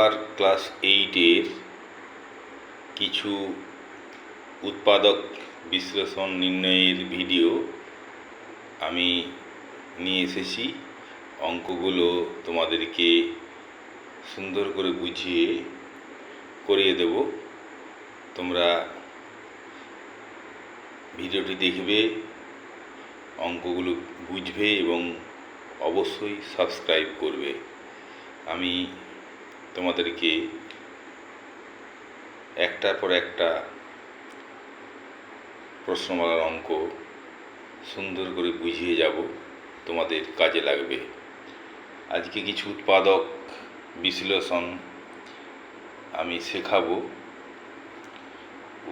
আর class 8-এর কিছু উৎপাদক বিশ্লেষণ নির্ণয়ের ভিডিও আমি নিয়ে এসেছি। অঙ্কগুলো তোমাদেরকে সুন্দর করে বুঝিয়ে করিয়ে দেব। তোমরা ভিডিওটি দেখবে, অঙ্কগুলো বুঝবে এবং অবশ্যই সাবস্ক্রাইব করবে। আমি তোমাদেরকে একটার পর একটা প্রশ্নমালার অঙ্ক সুন্দর করে বুঝিয়ে যাব, তোমাদের কাজে লাগবে। আজকে কিছু উৎপাদক বিশ্লেষণ আমি শেখাবো।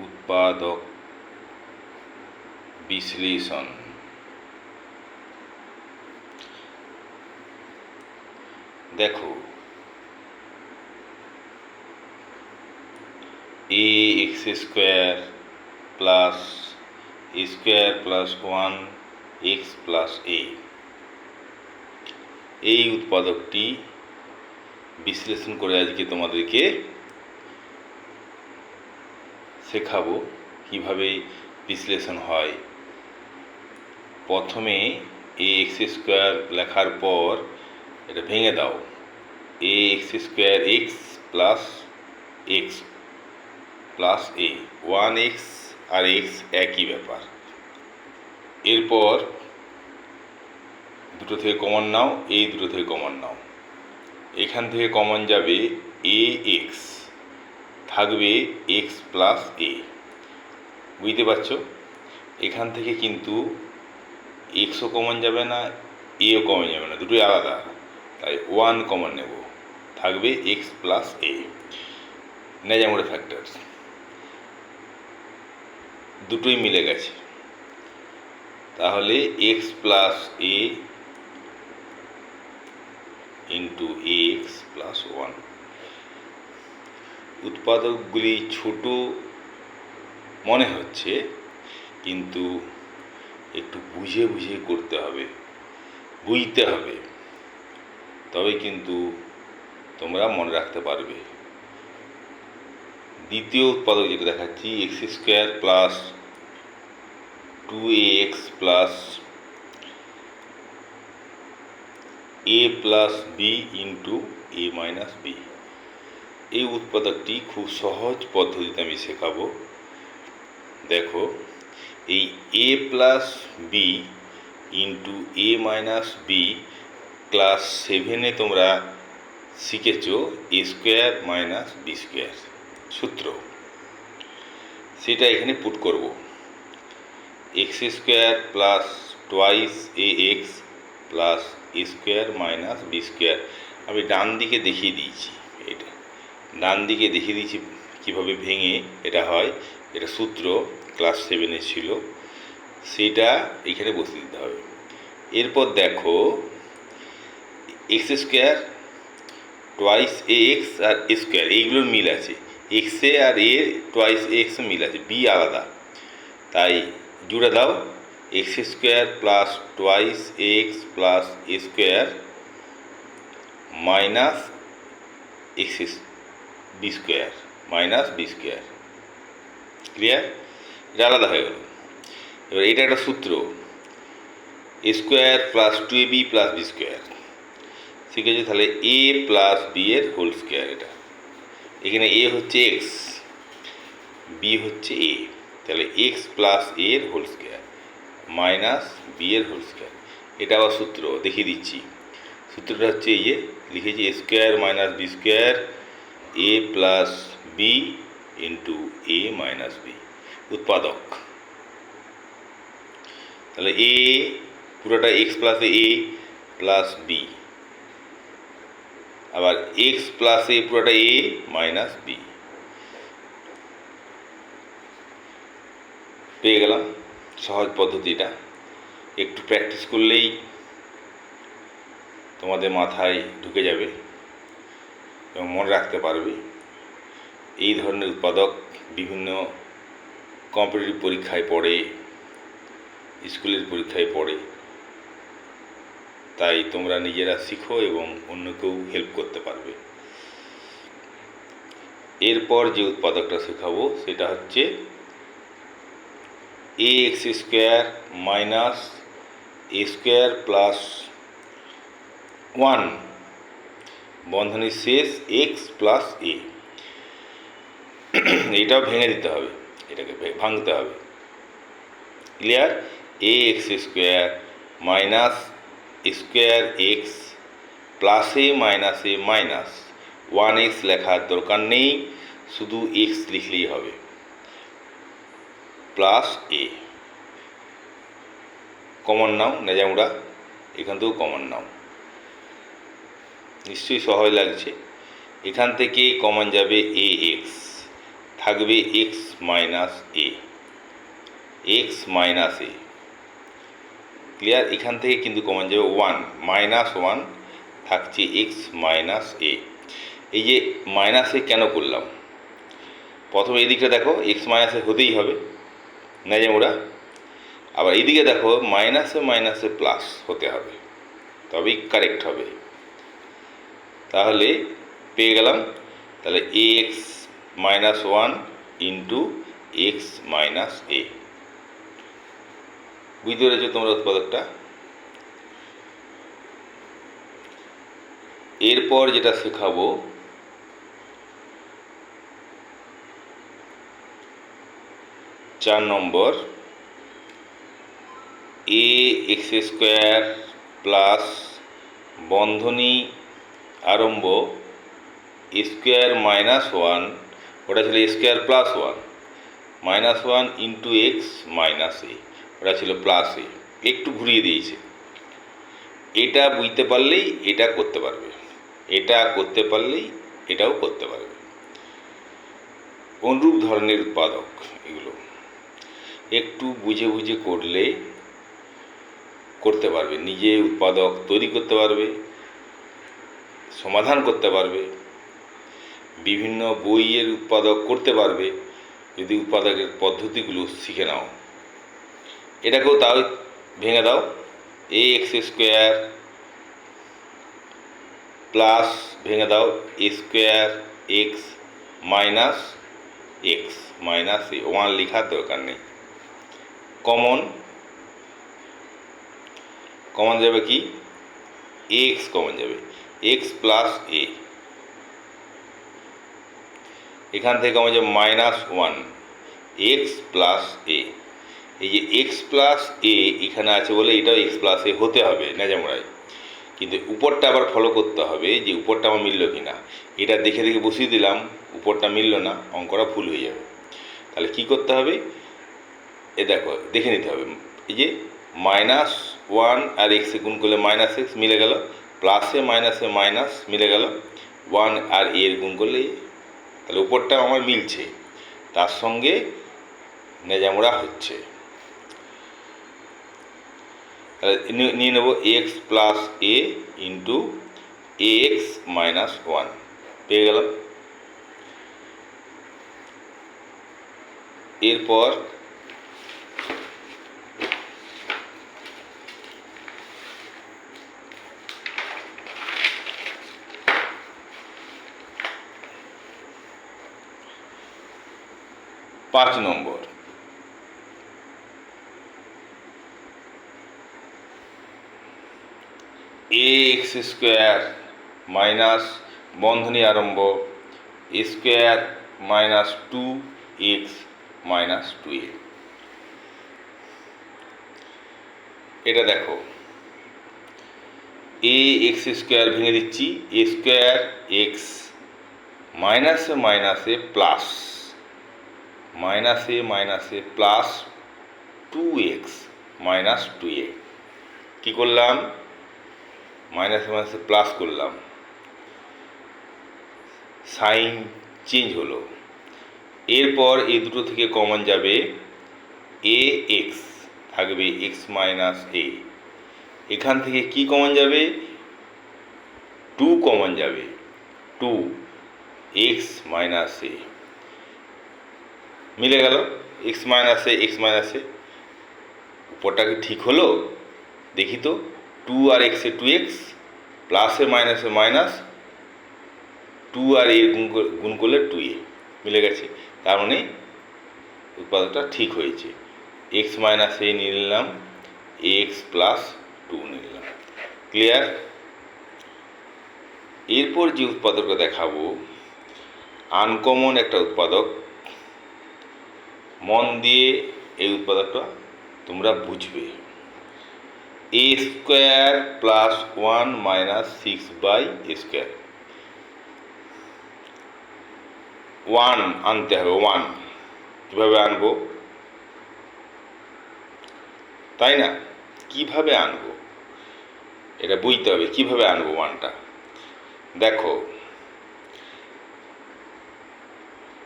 উৎপাদক বিশ্লেষণ দেখো, a x square plus a square plus 1x plus a, এই উৎপাদকটি বিশ্লেষণ করে আজকে তোমাদেরকে শেখাবো কিভাবে বিশ্লেষণ হয়। প্রথমে ax স্কোয়ার লেখার পর এটা ভেঙে দাও, ax square x plus x plus a, 1x আর x একই ব্যাপার। এরপর দুটো থেকে কমন নাও, এই দুটো থেকে কমন নাও। এখান থেকে কমন যাবে ax, থাকবে x প্লাস a। বুঝতে পারছো? এখান থেকে কিন্তু xও কমন যাবে না, এও কমন যাবে না, দুটোই আলাদা, তাই 1 কমন নেব, থাকবে x প্লাস a। ন্যাজামুড়ে ফ্যাক্টর দুটোই মিলে গেছে, তাহলে x plus a into ax plus 1। উৎপাদকগুলি ছোট মনে হচ্ছে, কিন্তু একটু বুঝে বুঝে করতে হবে, বুঝতে হবে, তবে কিন্তু তোমরা মনে রাখতে পারবে। দ্বিতীয় উৎপাদক যেটা দেখাচ্ছি, X square plus 2ax plus a plus B into a minus B. এই উৎপাদকটি খুব সহজ পদ্ধতিতে আমি শেখাবো। দেখো, এই a plus B into a minus B class 7-এ তোমরা শিখেছ a square minus B square সূত্র, সেটা এখানে পুট করব। X square plus twice A X plus A square minus B square. আমি ডান দিকে দেখিয়ে দিয়েছি, এটা ডান দিকে দেখিয়ে দিয়েছি কীভাবে ভেঙে এটা হয়। এটা সূত্র ক্লাস 7-এ ছিল, সেটা এখানে বসিয়ে দিতে হবে। এরপর দেখো, x square twice A x R A square এইগুলোর মিল আছে, এক্সে আর এ টোয়াইস এ এক্স মিল আছে, বি আলাদা, তাই জুড়ে দাও। X square plus twice A X plus A square minus X B square minus B square. Clear? এটা আলাদা হয়ে গেল। এবার এটা একটা সূত্র, A square plus 2ab plus B square, ঠিক আছে? তাহলে এ প্লাস বি এর হোল স্কোয়ার। এটা এখানে এ হচ্ছে এক্স, বি হচ্ছে এ, তাহলে এক্স প্লাস এ এর হোল স্কোয়ার মাইনাস বি এর হোল স্কোয়ার। এটা আবার সূত্র দেখিয়ে দিচ্ছি। সূত্রটা হচ্ছে এই যে লিখেছি, এ স্কোয়ার মাইনাস বি স্কোয়ার এ প্লাস বি ইন্টু এ মাইনাস বি। উৎপাদক তাহলে এ পুরোটা এক্স প্লাস এ প্লাস বি, আবার এক্স প্লাস এ পুরোটা এ মাইনাস বি। পেয়ে গেলাম সহজ পদ্ধতিটা। একটু প্র্যাকটিস করলেই তোমাদের মাথায় ঢুকে যাবে এবং মনে রাখতে পারবে। এই ধরনের উৎপাদক বিভিন্ন কম্পিটিটিভ পরীক্ষায় পড়ে, স্কুলের পরীক্ষায় পড়ে, তাই তোমরা নিজেরা শিখো এবং অন্যকেও হেল্প করতে পারবে। এরপর যে উৎপাদকটা শেখাবো সেটা হচ্ছে এ এক্স স্কোয়ার মাইনাস এ স্কোয়ার প্লাস 1 বন্ধনীর শেষ এক্স প্লাস এ। এটাও ভেঙে দিতে হবে, এটাকে ভাঙতে হবে। Clear? A X square minus square X plus A minus 1x লেখার দরকার নেই, শুধু এক্স লিখলেই হবে, প্লাস এ। কমন নাও নেজামুড়া, এখান থেকেও কমন নাও, নিশ্চয়ই সহজ লাগছে। এখান থেকে কমন যাবে এ এক্স, থাকবে এক্স মাইনাস এ, এক্স মাইনাস এ। ক্লিয়ার? এখান থেকে কিন্তু কমন যাবে 1, -1 থাকছে এক্স মাইনাস এ। এই যে মাইনাস এ কেন করলাম, প্রথমে এদিকে দেখো এক্স মাইনাসে হতেই হবে নেজামুড়া, আবার এইদিকে দেখো মাইনাসে প্লাস হতে হবে, তবেই কারেক্ট হবে। তাহলে পেয়ে গেলাম, তাহলে A X -1 into X minus A. বুঝতে পেরেছো তোমরা উৎপাদকটা? এরপর যেটা শেখাবো চার নম্বর, এ এক্স স্কোয়ার প্লাস বন্ধনী আরম্ভ স্কোয়ার -1, ওটা ছিল square plus 1 -1 into X minus A, ওটা ছিল প্লাস এ, একটু ঘুরিয়ে দিয়েছে। এটা বুঝতে পারলেই এটা করতে পারবে, এটা করতে পারলেই এটাও করতে পারবে। অনুরূপ ধরনের উৎপাদক এগুলো একটু বুঝে বুঝে করলে করতে পারবে, নিজে উৎপাদক তৈরি করতে পারবে, সমাধান করতে পারবে, বিভিন্ন বইয়ের উৎপাদক করতে পারবে যদি উৎপাদকের পদ্ধতিগুলো শিখে নাও। এটাকেও তাও ভেঙে দাও, এ এক্স স্কোয়ার প্লাস ভেঙে দাও স্কোয়ার এক্স মাইনাস এ, 1 লেখার দরকার নেই। কমন যাবে কি, এক্স কমন যাবে, এক্স প্লাস এ। এখান থেকে কমন যাবে -1 এক্স প্লাস এ। এই যে এক্স প্লাস এ এখানে আছে বলে এটাও এক্স প্লাস এ হতে হবে নেজামুড়াই, কিন্তু উপরটা আবার ফলো করতে হবে যে উপরটা আমার মিলল কি না। এটা দেখে দেখে বসিয়ে দিলাম, উপরটা মিলল না, অঙ্কটা ভুল হয়ে যাবে। তাহলে কি করতে হবে, এ দেখো দেখে নিতে হবে, এই যে -1 আর এক্সে গুণ করলে -x মিলে গেল, প্লাসে মাইনাস মিলে গেল, 1 আর এর গুণ করলে, তাহলে উপরটা আমার মিলছে, তার সঙ্গে নেজামুড়া হচ্ছে। তাহলে নিয়ে নেব এক্স প্লাস এ ইন্টু এক্স -1, পেয়ে গেলাম। এরপর পাঁচ নম্বর, এ এক্স স্কোয়ার মাইনাস বন্ধনী আরম্ভ স্কোয়ার -2x -2a। এটা দেখো, এ এক্স স্কোয়ার ভেঙে দিচ্ছি, এ স্কোয়ার এক্স মাইনাসে প্লাস প্লাস 2x -2a। কী করলাম, মাইনাসে প্লাস করলাম, সাইন চেঞ্জ হলো। এরপর এই দুটো থেকে কমন যাবে এ এক্স, থাকবে এক্স মাইনাস এ। এখান থেকে কি কমন যাবে, 2 কমন যাবে, 2x -a মিলে গেল, এক্স মাইনাসে। উপরটা কি ঠিক হলো দেখি তো, 2 আর এক্সে 2x, প্লাসে মাইনাসে মাইনাস, টু আর এ গুণ করলে 2a মিলে গেছে, তার মানে উৎপাদকটা ঠিক হয়েছে। এক্স মাইনাস এ নিয়ে নিলাম, এক্স প্লাস 2 নিয়ে নিলাম। ক্লিয়ার? এরপর যে উৎপাদকটা দেখাবো আনকমন একটা উৎপাদক, মন দিয়ে এই উৎপাদকটা তোমরা বুঝবে। এ স্কোয়ার প্লাস 1 মাইনাস 6/a²। 1 আনতে হবে। 1 কীভাবে আনবো, তাই না? কিভাবে আনবো এটা বুঝতে হবে। কিভাবে আনবো 1টা? দেখো,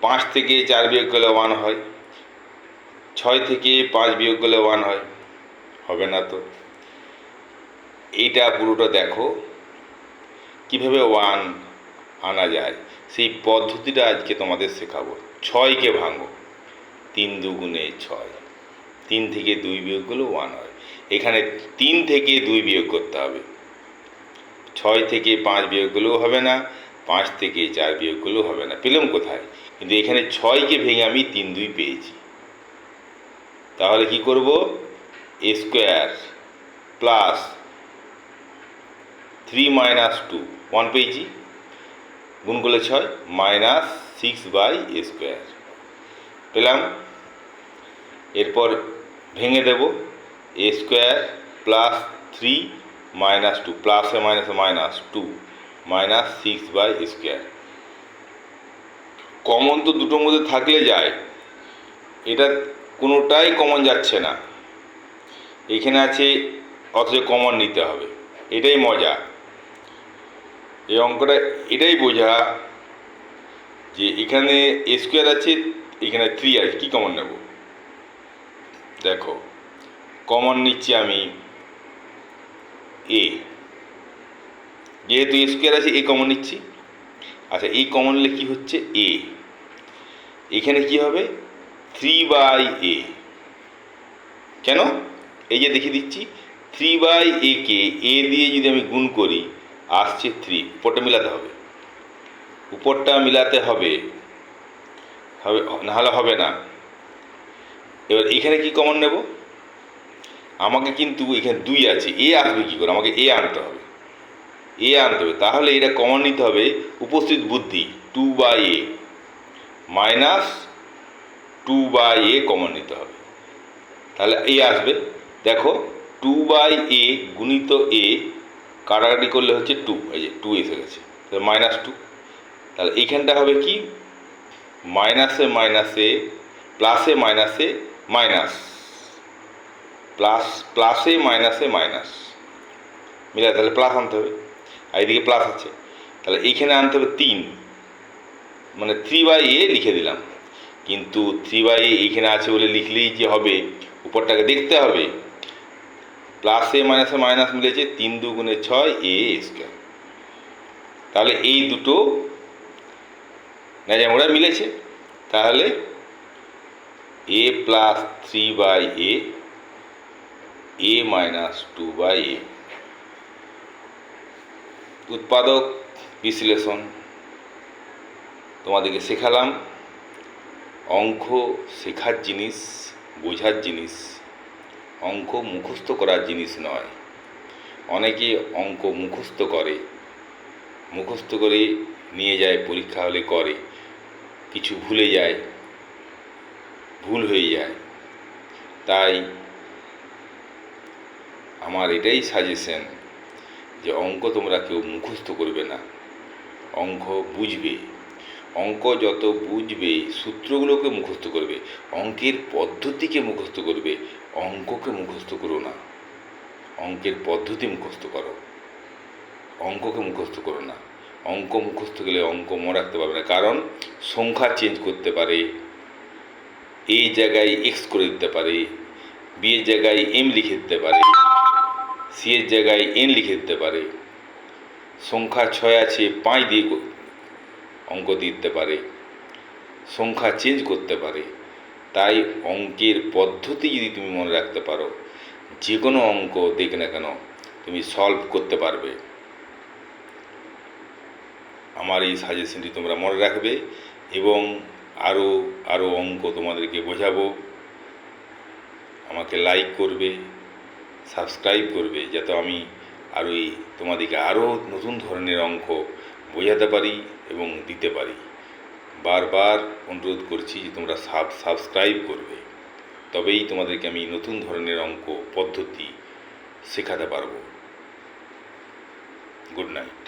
5 থেকে 4 বিয়োগ করলে 1 হয়, 6 থেকে 5 বিয়োগ করলে 1 হয়, হবে না তো। এইটা পুরোটা দেখো কিভাবে 1 আনা যায়, সেই পদ্ধতিটা আজকে তোমাদের শেখাবো। 6কে ভাঙো, 3 দুগুণে 6, 3 থেকে 2 বিয়োগ করলে 1 হয়। এখানে 3 থেকে 2 বিয়োগ করতে হবে, 6 থেকে 5 বিয়োগ করলেও হবে না, 5 থেকে 4 বিয়োগ করলেও হবে না। পেলাম কোথায়? কিন্তু এখানে 6কে ভেঙে আমি 3 2 পেয়েছি। তাহলে কি করব? এ স্কোয়ার প্লাস 3 মাইনাস 2, 1 পেয়েছি, গুণ করলে 6, মাইনাস 6/a² পেলাম। এরপর ভেঙে দেব, এ স্কোয়ার প্লাস 3 মাইনাস 2, প্লাসে মাইনাসে মাইনাস 2, মাইনাস 6/a²। কমন তো দুটোর মধ্যে থাকলে যায়, এটা কোনোটাই কমন যাচ্ছে না। এখানে আছে অথচ কমন নিতে হবে, এটাই মজা এই অঙ্কটা। এটাই বোঝা যে এখানে এ স্কোয়ার আছে, এখানে 3 আছে, কী কমন নেব? দেখো, কমন নিচ্ছি আমি এ, যেহেতু এ স্কোয়ার আছে এ কমন নিচ্ছি। আচ্ছা, এই কমন নিলে কী হচ্ছে? এ, এখানে কি হবে? 3/a। কেন? এই যে দেখিয়ে দিচ্ছি, 3/a কে এ দিয়ে যদি আমি গুণ করি আসছে 3, উপরটা মিলাতে হবে, উপরটা মিলাতে হবে, নাহলে হবে না। এবার এখানে কি কমন নেব? আমাকে কিন্তু এখানে 2 আছে, এ আসবে কী করে? আমাকে এ আনতে হবে, এ আনতে হবে। তাহলে এটা কমন নিতে হবে, উপস্থিত বুদ্ধি 2/a মাইনাস 2/a কমন নিতে হবে, তাহলে এ আসবে। দেখো, 2/a গুণিত এ কাটাকাটি করলে হচ্ছে 2, এই যে 2 এসে গেছে, মাইনাস 2। তাহলে এইখানটা হবে কি? মাইনাসে মাইনাসে প্লাসে মাইনাসে মাইনাস, প্লাসে মাইনাসে মাইনাস মিলে, তাহলে প্লাস আনতে হবে। আর এদিকে প্লাস আছে, তাহলে এইখানে আনতে হবে 3, মানে 3/a লিখে দিলাম। কিন্তু 3/a এইখানে আছে বলে লিখলেই যে হবে? উপরটাকে দেখতে হবে। প্লাসে মাইনাসে মাইনাস মিলেছে, 3 দুগুণে 6a²। তাহলে এই দুটো ন্যাজামোড়া মিলেছে। তাহলে a plus 3/a, a minus 2/a। উৎপাদক বিশ্লেষণ তোমাদেরকে শেখালাম। অঙ্ক শেখার জিনিস, বোঝার জিনিস, অঙ্ক মুখস্থ করার জিনিস নয়। অনেকে অঙ্ক মুখস্থ করে নিয়ে যায়, পরীক্ষা হলে করে, কিছু ভুলে যায়, ভুল হয়ে যায়। তাই আমার এটাই সাজেশন যে অঙ্ক তোমরা কেউ মুখস্থ করবে না, অঙ্ক বুঝবে। অঙ্ক যত বুঝবে, সূত্রগুলোকে মুখস্থ করবে, অঙ্কের পদ্ধতিকে মুখস্থ করবে, অঙ্ককে মুখস্থ করো না। অঙ্কের পদ্ধতি মুখস্থ করো, অঙ্ককে মুখস্থ করো না। অঙ্ক মুখস্থ গেলে অঙ্ক মনে রাখতে পারবে না, কারণ সংখ্যা চেঞ্জ করতে পারে, এই জায়গায় এক্স করে দিতে পারে, বি এর জায়গায় এম লিখে দিতে পারে, সি এর জায়গায় এন লিখে দিতে পারে, সংখ্যা 6 আছে 5 দিয়ে অঙ্ক দিতে পারে, সংখ্যা চেঞ্জ করতে পারে। তাই অঙ্কের পদ্ধতি যদি তুমি মনে রাখতে পারো, যে কোনো অঙ্ক দেখ না কেন তুমি সলভ করতে পারবে। আমার এই সাজেশনটি তোমরা মনে রাখবে এবং আরও আরও অঙ্ক তোমাদেরকে বোঝাবো। আমাকে লাইক করবে, সাবস্ক্রাইব করবে, যাতে আমি তোমাদেরকে আরও নতুন ধরনের অঙ্ক বোঝাতে পারি এবং দিতে পারি। বারবার অনুরোধ করছি যে তোমরা সাবস্ক্রাইব করবে, তবেই তোমাদেরকে আমি নতুন ধরনের অঙ্ক পদ্ধতি শেখাতে পারবো। Good night.